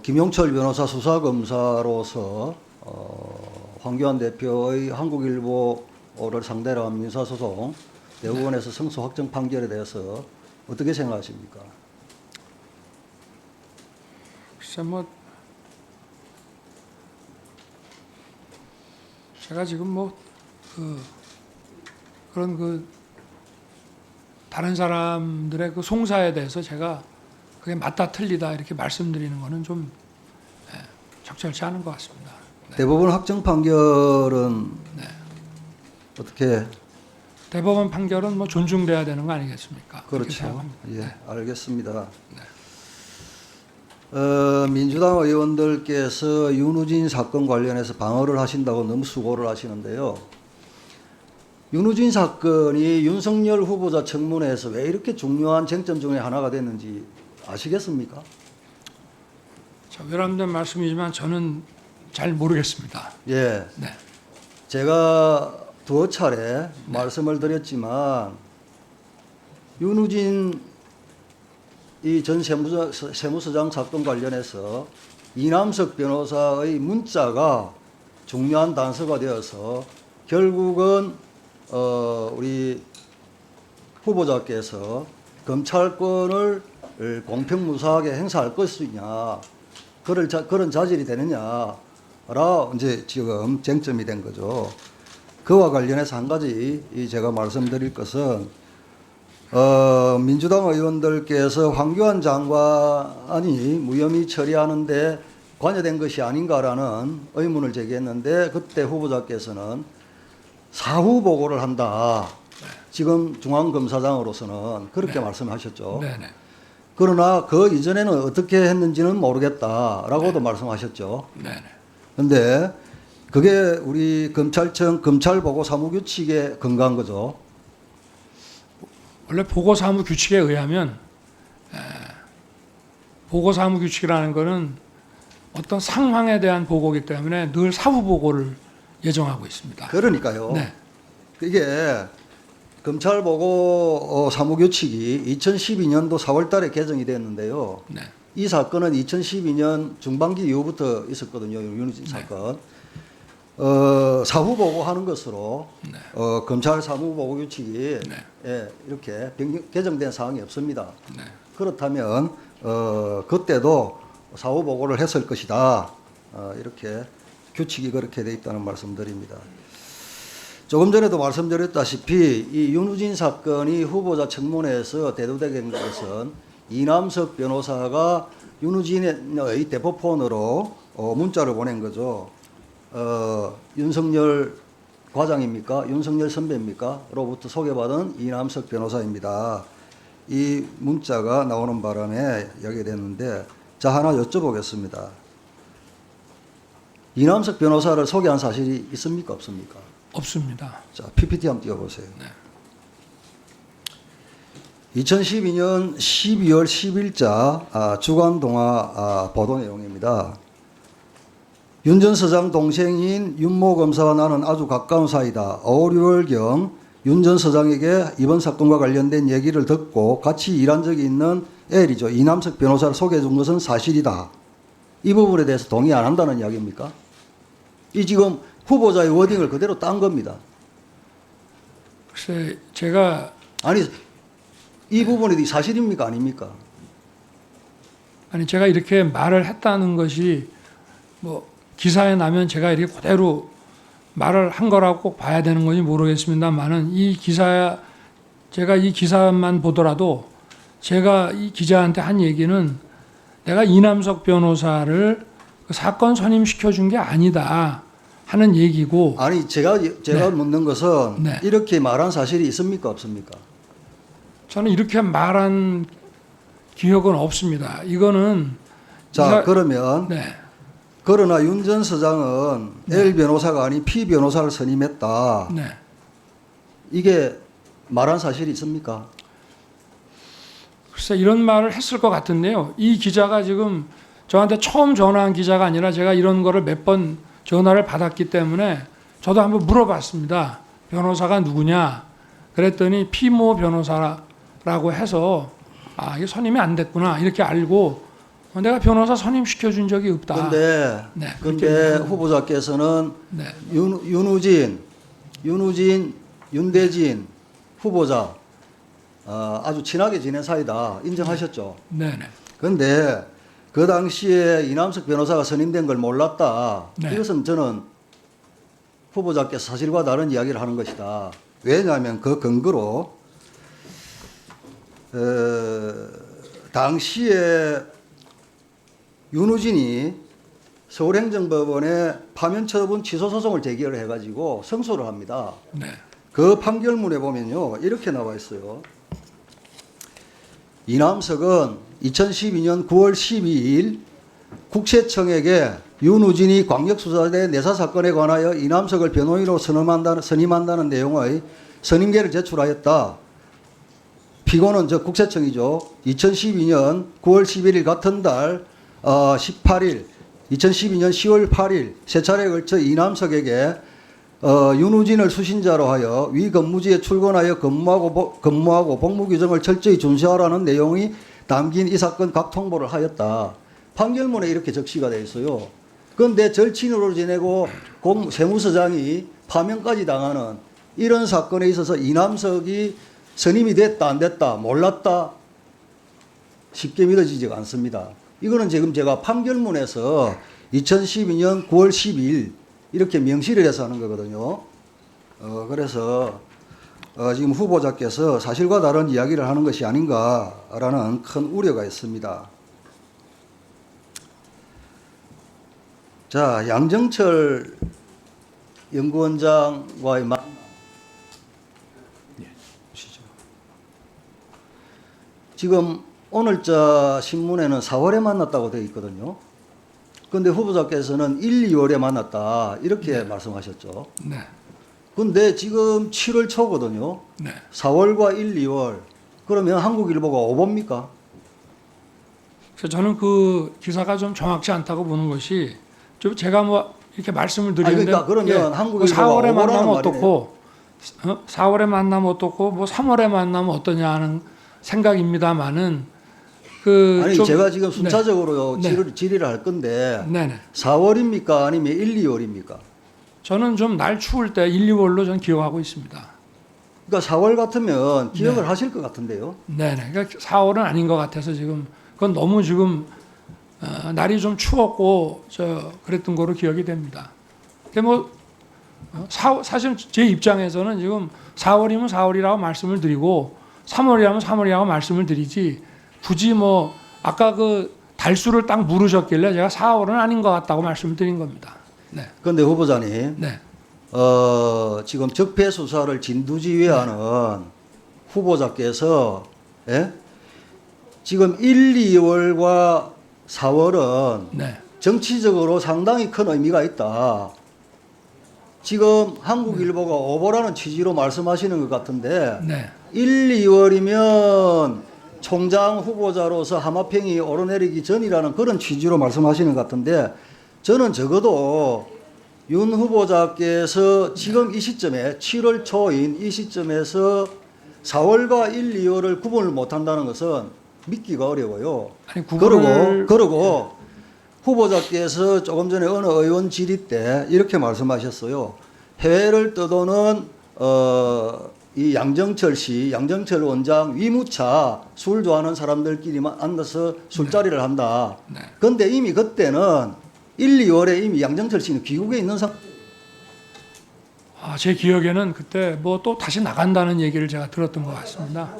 김용철 변호사 수사검사로서 황교안 대표의 한국일보를 상대로 한 민사소송 대법원에서 승소 확정 판결에 대해서 어떻게 생각하십니까? 글쎄 뭐 제가 지금 뭐 그런 다른 사람들의 그 송사에 대해서 제가 그게 맞다 틀리다 이렇게 말씀드리는 거는 좀 적절치 않은 것 같습니다. 네. 대법원 확정 판결은 어떻게? 대법원 판결은 뭐 존중돼야 되는 거 아니겠습니까? 그렇게 그렇죠. 생각합니다. 예, 네. 알겠습니다. 민주당 의원들께서 윤우진 사건 관련해서 방어를 하신다고 너무 수고를 하시는데요. 윤우진 사건이 윤석열 후보자 청문회에서 왜 이렇게 중요한 쟁점 중에 하나가 됐는지 아시겠습니까? 자, 외람된 말씀이지만 저는 잘 모르겠습니다. 예. 네. 제가 두어 차례 말씀을 드렸지만 윤우진 이 전 세무서장 사건 관련해서 이남석 변호사의 문자가 중요한 단서가 되어서 결국은 우리 후보자께서 검찰권을 공평무사하게 행사할 것이냐, 그런 자질이 되느냐라 이제 지금 쟁점이 된 거죠. 그와 관련해서 한 가지 제가 말씀드릴 것은 민주당 의원들께서 황교안 장관이 무혐의 처리하는데 관여된 것이 아닌가라는 의문을 제기했는데 그때 후보자께서는 사후 보고를 한다. 지금 중앙검사장으로서는 그렇게 말씀하셨죠. 네네. 그러나 그 이전에는 어떻게 했는지는 모르겠다라고도 말씀하셨죠. 네네. 그런데 그게 우리 검찰청 검찰보고 사무규칙에 근거한 거죠. 원래 보고사무 규칙에 의하면 보고사무 규칙이라는 것은 어떤 상황에 대한 보고이기 때문에 늘 사후 보고를 예정하고 있습니다. 그러니까요. 네. 이게 검찰보고 사무규칙이 2012년도 4월 달에 개정이 됐는데요. 네. 이 사건은 2012년 중반기 이후부터 있었거든요. 윤우진 사건. 사후 보고하는 것으로 검찰 사무 보고 규칙이 이렇게 개정된 사항이 없습니다. 네. 그렇다면 그때도 사후 보고를 했을 것이다. 이렇게 규칙이 그렇게 돼 있다는 말씀드립니다. 조금 전에도 말씀드렸다시피 이 윤우진 사건이 후보자 청문회에서 대두되게 된 것은 이남석 변호사가 윤우진의 대포폰으로 문자를 보낸 거죠. 윤석열 과장입니까? 윤석열 선배입니까? 로부터 소개받은 이남석 변호사입니다. 이 문자가 나오는 바람에 여기 됐는데 자 하나 여쭤보겠습니다. 이남석 변호사를 소개한 사실이 있습니까? 없습니까? 없습니다. 자 PPT 한번 띄워보세요. 네. 2012년 12월 10일자 주간동아 보도 내용입니다. 윤 전 서장 동생인 윤모 검사와 나는 아주 가까운 사이다. 5, 6월경 윤 전 서장에게 이번 사건과 관련된 얘기를 듣고 같이 일한 적이 있는 L이죠. 이남석 변호사를 소개해 준 것은 사실이다. 이 부분에 대해서 동의 안 한다는 이야기입니까? 이 지금 후보자의 워딩을 그대로 딴 겁니다. 글쎄 제가 아니 이 부분이 사실입니까? 아닙니까? 제가 이렇게 말을 했다는 것이 뭐 기사에 나면 제가 이렇게 그대로 말을 한 거라고 꼭 봐야 되는 건지 모르겠습니다만은 제가 이 기사만 보더라도 제가 이 기자한테 한 얘기는 내가 이남석 변호사를 그 사건 선임시켜 준 게 아니다 하는 얘기고. 아니 제가 묻는 것은 네. 이렇게 말한 사실이 있습니까? 없습니까? 저는 이렇게 말한 기억은 없습니다. 이거는 그러면 네. 그러나 윤 전 서장은 L 변호사가 아닌 P 변호사를 선임했다. 네. 이게 말한 사실이 있습니까? 글쎄 이런 말을 했을 것 같은데요. 이 기자가 지금 저한테 처음 전화한 기자가 아니라 제가 이런 거를 몇 번 전화를 받았기 때문에 저도 한번 물어봤습니다. 변호사가 누구냐? 그랬더니 피모 변호사라고 해서 이게 선임이 안 됐구나 이렇게 알고 내가 변호사 선임시켜 준 적이 없다. 근데 네, 근데 그렇게 후보자께서는 네. 윤우진, 윤대진 후보자 아주 친하게 지낸 사이다 인정하셨죠. 네네. 그런데 그 당시에 이남석 변호사가 선임된 걸 몰랐다. 네. 이것은 저는 후보자께서 사실과 다른 이야기를 하는 것이다. 왜냐하면 그 근거로 당시에 윤우진이 서울행정법원에 파면처분 취소소송을 제기를 해가지고 승소를 합니다. 네. 그 판결문에 보면요 이렇게 나와 있어요. 이남석은 2012년 9월 12일 국세청에게 윤우진이 광역수사대 내사 사건에 관하여 이남석을 변호인으로 선임한다는 내용의 선임계를 제출하였다. 피고는 저 국세청이죠. 2012년 9월 11일 같은 달 18일, 2012년 10월 8일 세 차례에 걸쳐 이남석에게 윤우진을 수신자로 하여 위 근무지에 출근하여 근무하고 복무 규정을 철저히 준수하라는 내용이 담긴 이 사건 각 통보를 하였다. 판결문에 이렇게 적시가 되어 있어요. 그런데 절친으로 지내고 세무서장이 파면까지 당하는 이런 사건에 있어서 이남석이 선임이 됐다 안 됐다 몰랐다 쉽게 믿어지지가 않습니다. 이거는 지금 제가 판결문에서 2012년 9월 10일 이렇게 명시를 해서 하는 거거든요. 그래서 지금 후보자께서 사실과 다른 이야기를 하는 것이 아닌가라는 큰 우려가 있습니다. 자, 양정철 연구원장과의 만남. 보시죠. 지금 오늘자 신문에는 4월에 만났다고 되어 있거든요. 그런데 후보자께서는 1, 2월에 만났다 이렇게 말씀하셨죠. 네. 근데 지금 7월 초거든요. 네. 4월과 1, 2월. 그러면 한국일보가 오보입니까? 그래서 저는 그 기사가 좀 정확치 않다고 보는 것이 좀 제가 뭐 이렇게 말씀을 드리는데 그러니까 그러면 한국일보가 4월에 만나면 오보라는 어떻고 4월에 만나면 어떻고 뭐 3월에 만나면 어떠냐 하는 생각입니다만은 그 아니 좀, 제가 지금 순차적으로 네. 질의를 할 건데 네네. 4월입니까? 아니면 1, 2월입니까? 저는 좀 날 추울 때 1, 2월로 전 기억하고 있습니다. 그러니까 4월 같으면 기억을 네. 하실 것 같은데요. 네네. 그러니까 4월은 아닌 것 같아서 지금 그건 너무 지금 날이 좀 추웠고 그랬던 거로 기억이 됩니다. 근데 뭐 사실 제 입장에서는 지금 4월이면 4월이라고 말씀을 드리고 3월이라면 3월이라고 말씀을 드리지 굳이 뭐 아까 그 달수를 딱 물으셨길래 제가 4월은 아닌 것 같다고 말씀을 드린 겁니다. 네. 그런데 후보자님, 네. 지금 적폐 수사를 진두지휘하는 후보자께서 지금 1, 2월과 4월은 네. 정치적으로 상당히 큰 의미가 있다. 지금 한국일보가 오보라는 취지로 말씀하시는 것 같은데 네. 1, 2월이면 총장 후보자로서 하마평이 오르내리기 전이라는 그런 취지로 말씀하시는 것 같은데 저는 적어도 윤 후보자께서 지금 이 시점에 7월 초인 이 시점에서 4월과 1, 2월을 구분을 못한다는 것은 믿기가 어려워요. 아니, 구분을 그러고 후보자께서 조금 전에 어느 의원 질의 때 이렇게 말씀하셨어요. 해외를 떠도는 이 양정철 씨, 양정철 원장 위무차 술 좋아하는 사람들끼리만 앉아서 술자리를 한다. 네. 그런데 이미 그때는 1, 2월에 이미 양정철 씨는 귀국에 있는 상태. 제 기억에는 그때 뭐 또 다시 나간다는 얘기를 제가 들었던 것 같습니다.